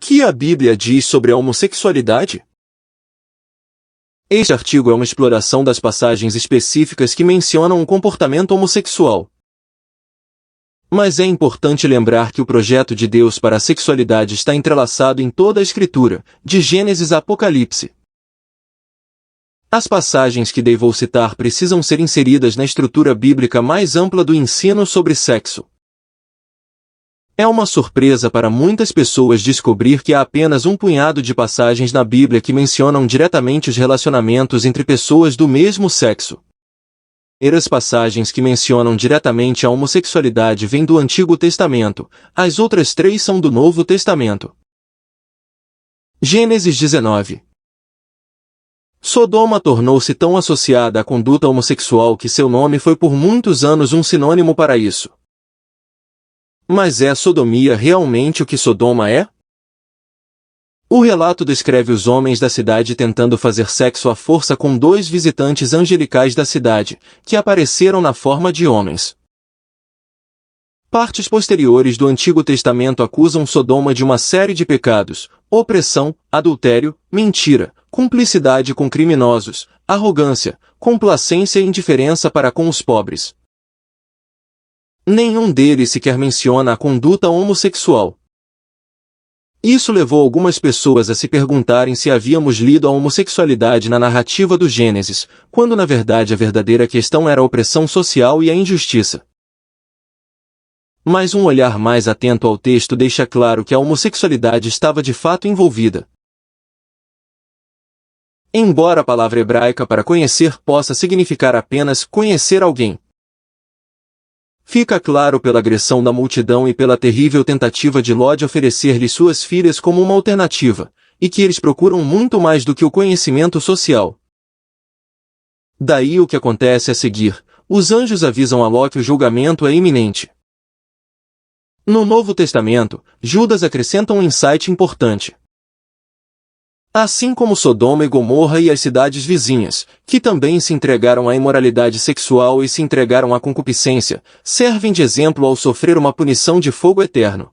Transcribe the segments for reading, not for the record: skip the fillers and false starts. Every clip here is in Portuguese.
que a Bíblia diz sobre a homossexualidade? Este artigo é uma exploração das passagens específicas que mencionam o comportamento homossexual. Mas é importante lembrar que o projeto de Deus para a sexualidade está entrelaçado em toda a Escritura, de Gênesis a Apocalipse. As passagens que vou citar precisam ser inseridas na estrutura bíblica mais ampla do ensino sobre sexo. É uma surpresa para muitas pessoas descobrir que há apenas um punhado de passagens na Bíblia que mencionam diretamente os relacionamentos entre pessoas do mesmo sexo. As passagens que mencionam diretamente a homossexualidade vêm do Antigo Testamento, as outras 3 são do Novo Testamento. Gênesis 19. Sodoma tornou-se tão associada à conduta homossexual que seu nome foi por muitos anos um sinônimo para isso. Mas é a sodomia realmente o que Sodoma é? O relato descreve os homens da cidade tentando fazer sexo à força com 2 visitantes angelicais da cidade, que apareceram na forma de homens. Partes posteriores do Antigo Testamento acusam Sodoma de uma série de pecados: opressão, adultério, mentira, cumplicidade com criminosos, arrogância, complacência e indiferença para com os pobres. Nenhum deles sequer menciona a conduta homossexual. Isso levou algumas pessoas a se perguntarem se havíamos lido a homossexualidade na narrativa do Gênesis, quando na verdade a verdadeira questão era a opressão social e a injustiça. Mas um olhar mais atento ao texto deixa claro que a homossexualidade estava de fato envolvida. Embora a palavra hebraica para conhecer possa significar apenas conhecer alguém, fica claro pela agressão da multidão e pela terrível tentativa de Ló de oferecer-lhe suas filhas como uma alternativa, e que eles procuram muito mais do que o conhecimento social. Daí o que acontece a seguir: os anjos avisam a Ló que o julgamento é iminente. No Novo Testamento, Judas acrescenta um insight importante. Assim como Sodoma e Gomorra e as cidades vizinhas, que também se entregaram à imoralidade sexual e se entregaram à concupiscência, servem de exemplo ao sofrer uma punição de fogo eterno.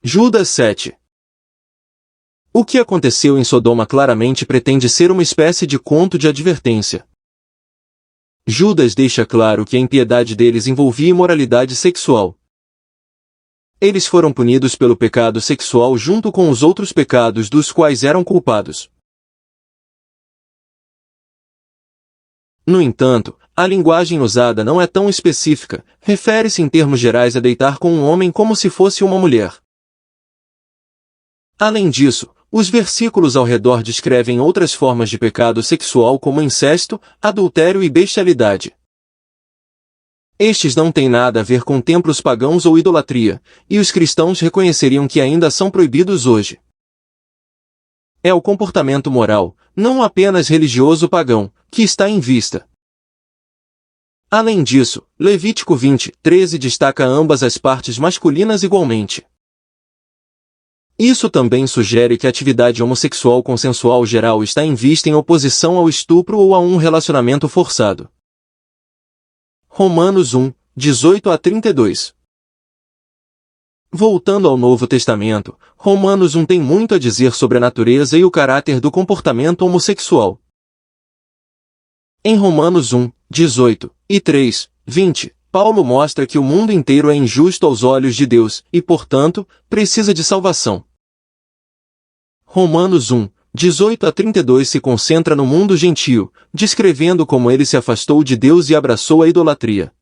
Judas 7. O que aconteceu em Sodoma claramente pretende ser uma espécie de conto de advertência. Judas deixa claro que a impiedade deles envolvia imoralidade sexual. Eles foram punidos pelo pecado sexual junto com os outros pecados dos quais eram culpados. No entanto, a linguagem usada não é tão específica, refere-se em termos gerais a deitar com um homem como se fosse uma mulher. Além disso, os versículos ao redor descrevem outras formas de pecado sexual como incesto, adultério e bestialidade. Estes não têm nada a ver com templos pagãos ou idolatria, e os cristãos reconheceriam que ainda são proibidos hoje. É o comportamento moral, não apenas religioso pagão, que está em vista. Além disso, Levítico 20:13 destaca ambas as partes masculinas igualmente. Isso também sugere que a atividade homossexual consensual geral está em vista em oposição ao estupro ou a um relacionamento forçado. Romanos 1:18-32. Voltando ao Novo Testamento, Romanos 1 tem muito a dizer sobre a natureza e o caráter do comportamento homossexual. Em Romanos 1:18-3:20, Paulo mostra que o mundo inteiro é injusto aos olhos de Deus e, portanto, precisa de salvação. Romanos 1:18-32 se concentra no mundo gentio, descrevendo como ele se afastou de Deus e abraçou a idolatria.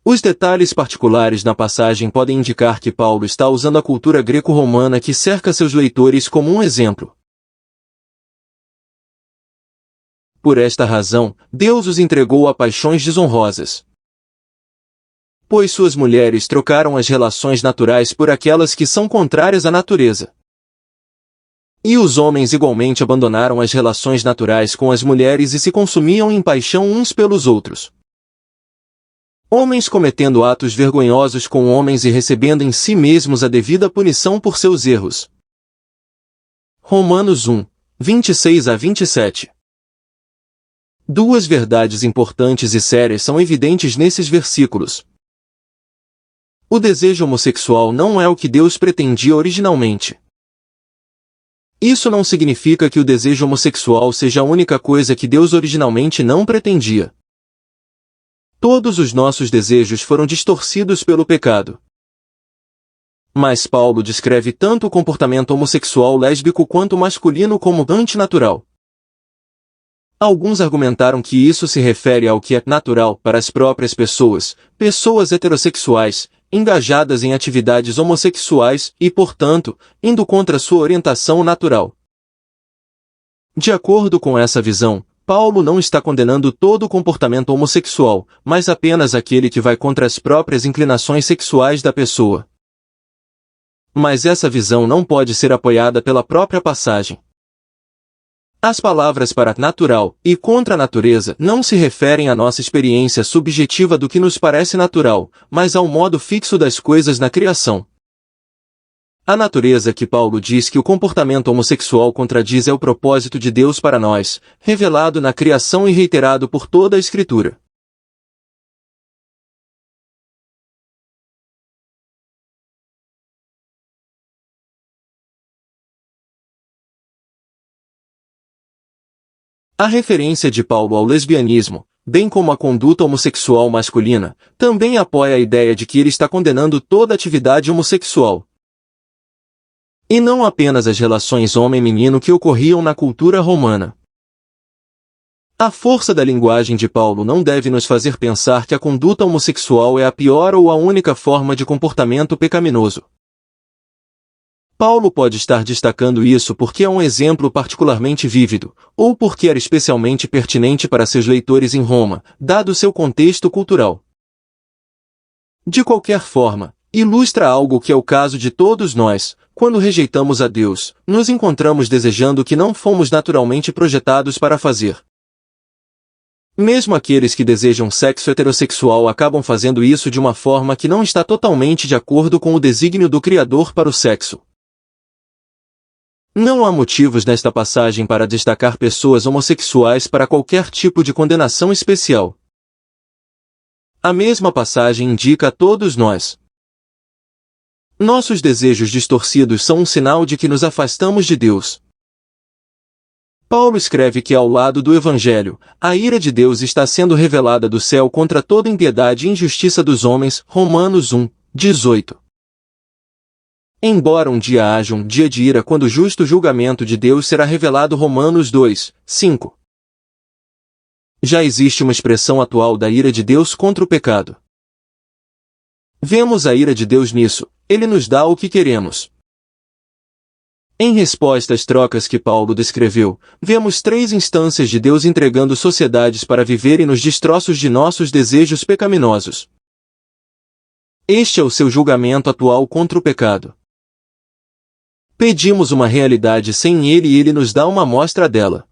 Os detalhes particulares na passagem podem indicar que Paulo está usando a cultura greco-romana que cerca seus leitores como um exemplo. Por esta razão, Deus os entregou a paixões desonrosas. Pois suas mulheres trocaram as relações naturais por aquelas que são contrárias à natureza. E os homens igualmente abandonaram as relações naturais com as mulheres e se consumiam em paixão uns pelos outros. Homens cometendo atos vergonhosos com homens e recebendo em si mesmos a devida punição por seus erros. Romanos 1:26-27. Duas verdades importantes e sérias são evidentes nesses versículos. O desejo homossexual não é o que Deus pretendia originalmente. Isso não significa que o desejo homossexual seja a única coisa que Deus originalmente não pretendia. Todos os nossos desejos foram distorcidos pelo pecado. Mas Paulo descreve tanto o comportamento homossexual lésbico quanto o masculino como antinatural. Alguns argumentaram que isso se refere ao que é natural para as próprias pessoas heterossexuais, engajadas em atividades homossexuais e, portanto, indo contra sua orientação natural. De acordo com essa visão, Paulo não está condenando todo o comportamento homossexual, mas apenas aquele que vai contra as próprias inclinações sexuais da pessoa. Mas essa visão não pode ser apoiada pela própria passagem. As palavras para natural e contra a natureza não se referem à nossa experiência subjetiva do que nos parece natural, mas ao modo fixo das coisas na criação. A natureza que Paulo diz que o comportamento homossexual contradiz é o propósito de Deus para nós, revelado na criação e reiterado por toda a Escritura. A referência de Paulo ao lesbianismo, bem como a conduta homossexual masculina, também apoia a ideia de que ele está condenando toda atividade homossexual. E não apenas as relações homem-menino que ocorriam na cultura romana. A força da linguagem de Paulo não deve nos fazer pensar que a conduta homossexual é a pior ou a única forma de comportamento pecaminoso. Paulo pode estar destacando isso porque é um exemplo particularmente vívido, ou porque era especialmente pertinente para seus leitores em Roma, dado seu contexto cultural. De qualquer forma, ilustra algo que é o caso de todos nós: quando rejeitamos a Deus, nos encontramos desejando o que não fomos naturalmente projetados para fazer. Mesmo aqueles que desejam sexo heterossexual acabam fazendo isso de uma forma que não está totalmente de acordo com o desígnio do Criador para o sexo. Não há motivos nesta passagem para destacar pessoas homossexuais para qualquer tipo de condenação especial. A mesma passagem indica a todos nós. Nossos desejos distorcidos são um sinal de que nos afastamos de Deus. Paulo escreve que ao lado do Evangelho, a ira de Deus está sendo revelada do céu contra toda impiedade e injustiça dos homens, Romanos 1, 18. Embora um dia haja um dia de ira quando o justo julgamento de Deus será revelado, Romanos 2, 5. Já existe uma expressão atual da ira de Deus contra o pecado. Vemos a ira de Deus nisso: Ele nos dá o que queremos. Em resposta às trocas que Paulo descreveu, vemos 3 instâncias de Deus entregando sociedades para viverem nos destroços de nossos desejos pecaminosos. Este é o seu julgamento atual contra o pecado. Pedimos uma realidade sem ele e ele nos dá uma amostra dela.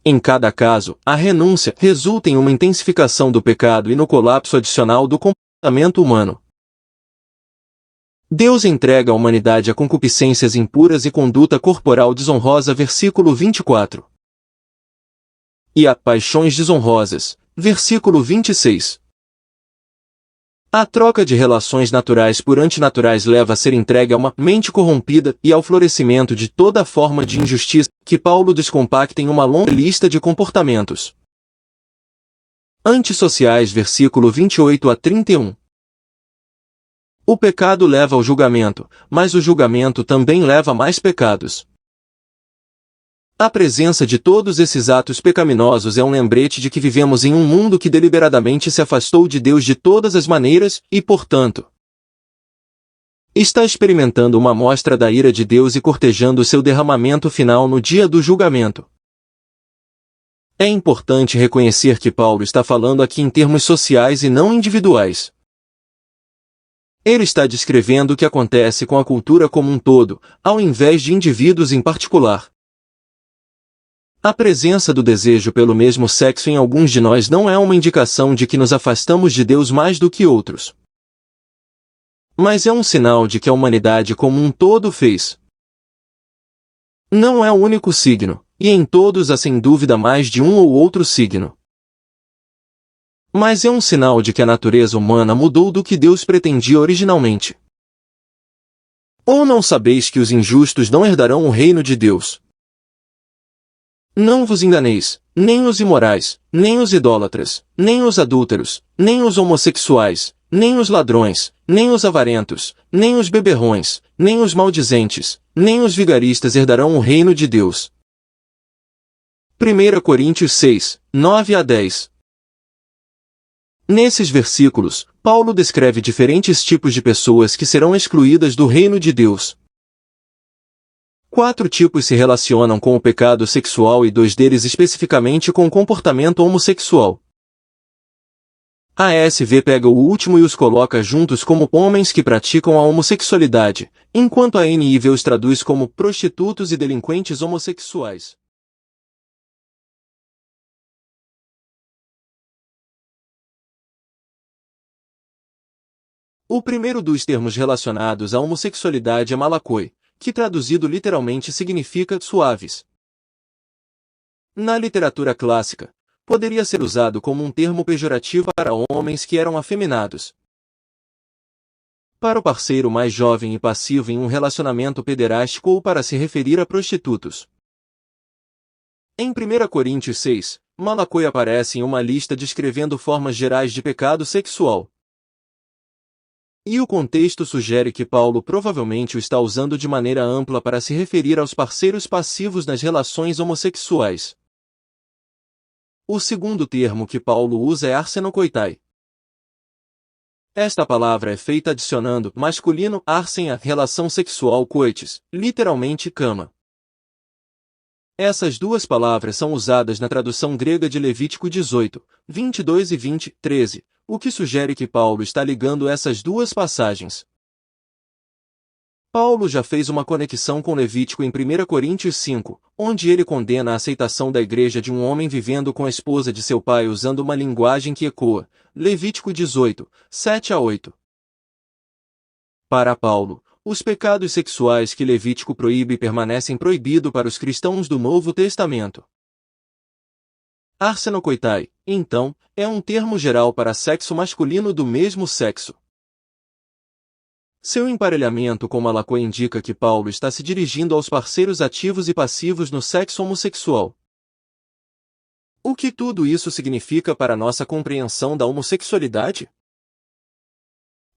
Em cada caso, a renúncia resulta em uma intensificação do pecado e no colapso adicional do comportamento humano. Deus entrega a humanidade a concupiscências impuras e conduta corporal desonrosa, versículo 24. E a paixões desonrosas, versículo 26. A troca de relações naturais por antinaturais leva a ser entregue a uma mente corrompida e ao florescimento de toda forma de injustiça, que Paulo descompacta em uma longa lista de comportamentos antissociais, versículo 28 a 31. O pecado leva ao julgamento, mas o julgamento também leva a mais pecados. A presença de todos esses atos pecaminosos é um lembrete de que vivemos em um mundo que deliberadamente se afastou de Deus de todas as maneiras e, portanto, está experimentando uma amostra da ira de Deus e cortejando seu derramamento final no dia do julgamento. É importante reconhecer que Paulo está falando aqui em termos sociais e não individuais. Ele está descrevendo o que acontece com a cultura como um todo, ao invés de indivíduos em particular. A presença do desejo pelo mesmo sexo em alguns de nós não é uma indicação de que nos afastamos de Deus mais do que outros. Mas é um sinal de que a humanidade como um todo fez. Não é o único signo, e em todos há sem dúvida mais de um ou outro signo. Mas é um sinal de que a natureza humana mudou do que Deus pretendia originalmente. Ou não sabeis que os injustos não herdarão o reino de Deus? Não vos enganeis, nem os imorais, nem os idólatras, nem os adúlteros, nem os homossexuais, nem os ladrões, nem os avarentos, nem os beberrões, nem os maldizentes, nem os vigaristas herdarão o reino de Deus. 1 Coríntios 6, 9 a 10. Nesses versículos, Paulo descreve diferentes tipos de pessoas que serão excluídas do reino de Deus. 4 tipos se relacionam com o pecado sexual e 2 deles especificamente com o comportamento homossexual. A ASV pega o último e os coloca juntos como homens que praticam a homossexualidade, enquanto a NIV os traduz como prostitutos e delinquentes homossexuais. O primeiro dos termos relacionados à homossexualidade é malakoi, que traduzido literalmente significa suaves. Na literatura clássica, poderia ser usado como um termo pejorativo para homens que eram afeminados. Para o parceiro mais jovem e passivo em um relacionamento pederástico ou para se referir a prostitutos. Em 1 Coríntios 6, malakoi aparece em uma lista descrevendo formas gerais de pecado sexual. E o contexto sugere que Paulo provavelmente o está usando de maneira ampla para se referir aos parceiros passivos nas relações homossexuais. O segundo termo que Paulo usa é arsenokoitai. Esta palavra é feita adicionando masculino arsen a relação sexual coites, literalmente cama. Essas duas palavras são usadas na tradução grega de Levítico 18, 22 e 20, 13, o que sugere que Paulo está ligando essas duas passagens. Paulo já fez uma conexão com Levítico em 1 Coríntios 5, onde ele condena a aceitação da igreja de um homem vivendo com a esposa de seu pai usando uma linguagem que ecoa, Levítico 18, 7 a 8. Para Paulo, os pecados sexuais que Levítico proíbe permanecem proibidos para os cristãos do Novo Testamento. Arsenokoitai, então, é um termo geral para sexo masculino do mesmo sexo. Seu emparelhamento com malakoi indica que Paulo está se dirigindo aos parceiros ativos e passivos no sexo homossexual. O que tudo isso significa para nossa compreensão da homossexualidade?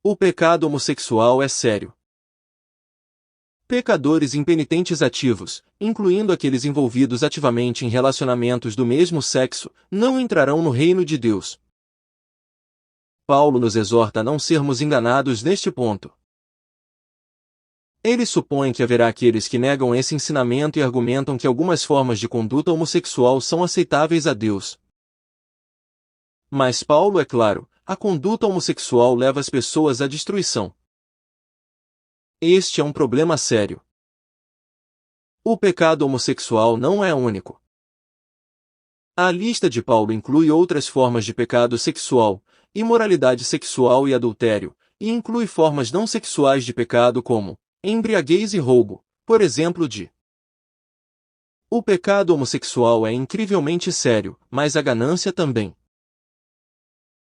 O pecado homossexual é sério. Pecadores impenitentes ativos, incluindo aqueles envolvidos ativamente em relacionamentos do mesmo sexo, não entrarão no reino de Deus. Paulo nos exorta a não sermos enganados neste ponto. Ele supõe que haverá aqueles que negam esse ensinamento e argumentam que algumas formas de conduta homossexual são aceitáveis a Deus. Mas Paulo é claro, a conduta homossexual leva as pessoas à destruição. Este é um problema sério. O pecado homossexual não é único. A lista de Paulo inclui outras formas de pecado sexual, imoralidade sexual e adultério, e inclui formas não sexuais de pecado como embriaguez e roubo, por exemplo de. O pecado homossexual é incrivelmente sério, mas a ganância também.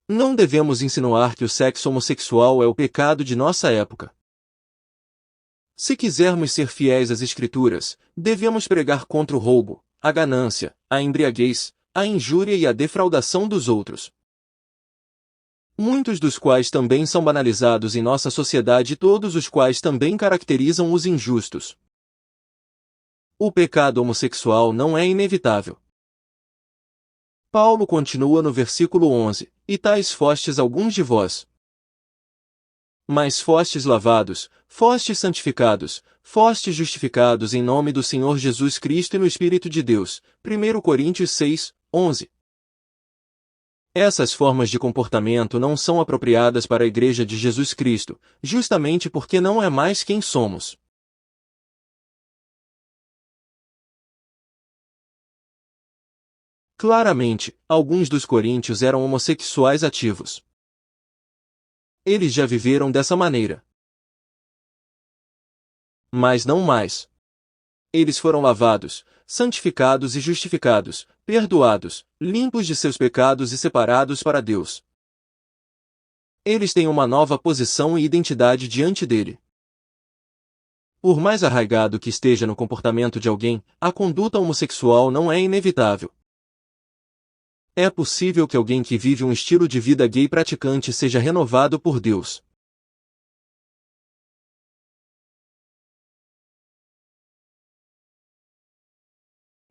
Não devemos insinuar que o sexo homossexual é o pecado de nossa época. Se quisermos ser fiéis às Escrituras, devemos pregar contra o roubo, a ganância, a embriaguez, a injúria e a defraudação dos outros. Muitos dos quais também são banalizados em nossa sociedade e todos os quais também caracterizam os injustos. O pecado homossexual não é inevitável. Paulo continua no versículo 11, e tais fostes alguns de vós. Mas fostes lavados, fostes santificados, fostes justificados em nome do Senhor Jesus Cristo e no Espírito de Deus. 1 Coríntios 6, 11. Essas formas de comportamento não são apropriadas para a Igreja de Jesus Cristo, justamente porque não é mais quem somos. Claramente, alguns dos coríntios eram homossexuais ativos. Eles já viveram dessa maneira. Mas não mais. Eles foram lavados, santificados e justificados, perdoados, limpos de seus pecados e separados para Deus. Eles têm uma nova posição e identidade diante dele. Por mais arraigado que esteja no comportamento de alguém, a conduta homossexual não é inevitável. É possível que alguém que vive um estilo de vida gay praticante seja renovado por Deus.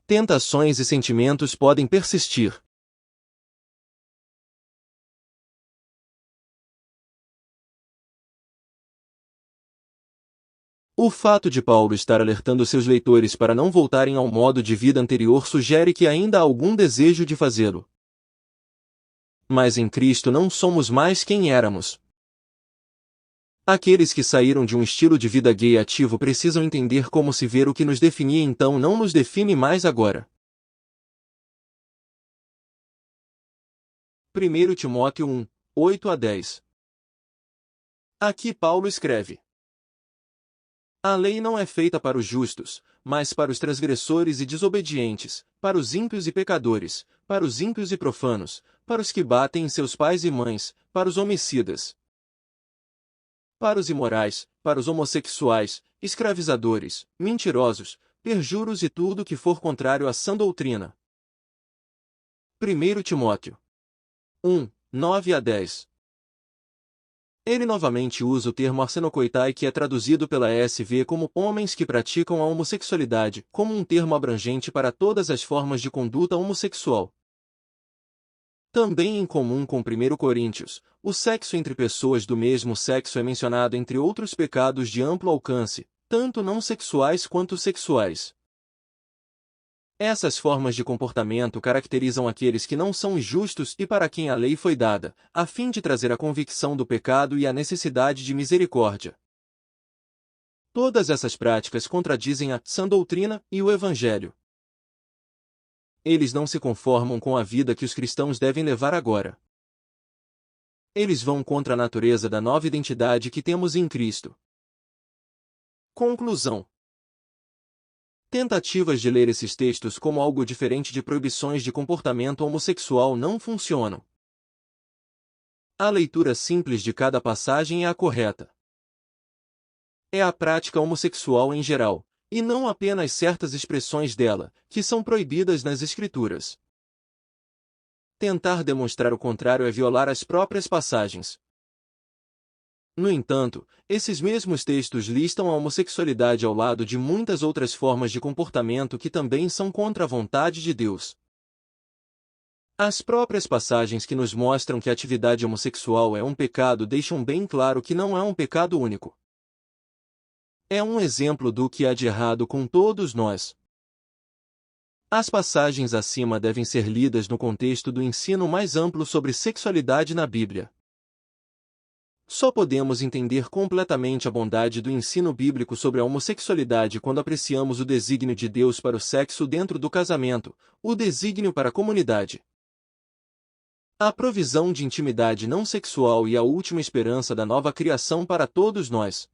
Tentações e sentimentos podem persistir. O fato de Paulo estar alertando seus leitores para não voltarem ao modo de vida anterior sugere que ainda há algum desejo de fazê-lo. Mas em Cristo não somos mais quem éramos. Aqueles que saíram de um estilo de vida gay ativo precisam entender como se ver o que nos definia então não nos define mais agora. 1 Timóteo 1, 8 a 10. Aqui Paulo escreve: a lei não é feita para os justos, mas para os transgressores e desobedientes, para os ímpios e pecadores, para os ímpios e profanos, para os que batem em seus pais e mães, para os homicidas, para os imorais, para os homossexuais, escravizadores, mentirosos, perjuros e tudo que for contrário à sã doutrina. 1 Timóteo 1, 9 a 10. Ele novamente usa o termo arsenokoitai, que é traduzido pela ESV como homens que praticam a homossexualidade, como um termo abrangente para todas as formas de conduta homossexual. Também em comum com 1 Coríntios, o sexo entre pessoas do mesmo sexo é mencionado entre outros pecados de amplo alcance, tanto não sexuais quanto sexuais. Essas formas de comportamento caracterizam aqueles que não são justos e para quem a lei foi dada, a fim de trazer a convicção do pecado e a necessidade de misericórdia. Todas essas práticas contradizem a sã doutrina e o Evangelho. Eles não se conformam com a vida que os cristãos devem levar agora. Eles vão contra a natureza da nova identidade que temos em Cristo. Conclusão. Tentativas de ler esses textos como algo diferente de proibições de comportamento homossexual não funcionam. A leitura simples de cada passagem é a correta. É a prática homossexual em geral, e não apenas certas expressões dela, que são proibidas nas Escrituras. Tentar demonstrar o contrário é violar as próprias passagens. No entanto, esses mesmos textos listam a homossexualidade ao lado de muitas outras formas de comportamento que também são contra a vontade de Deus. As próprias passagens que nos mostram que a atividade homossexual é um pecado deixam bem claro que não é um pecado único. É um exemplo do que há de errado com todos nós. As passagens acima devem ser lidas no contexto do ensino mais amplo sobre sexualidade na Bíblia. Só podemos entender completamente a bondade do ensino bíblico sobre a homossexualidade quando apreciamos o desígnio de Deus para o sexo dentro do casamento, o desígnio para a comunidade, a provisão de intimidade não sexual e a última esperança da nova criação para todos nós.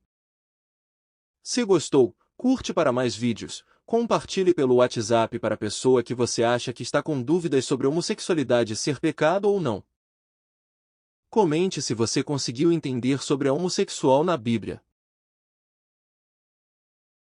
Se gostou, curte para mais vídeos, compartilhe pelo WhatsApp para a pessoa que você acha que está com dúvidas sobre homossexualidade ser pecado ou não. Comente se você conseguiu entender sobre a homossexual na Bíblia.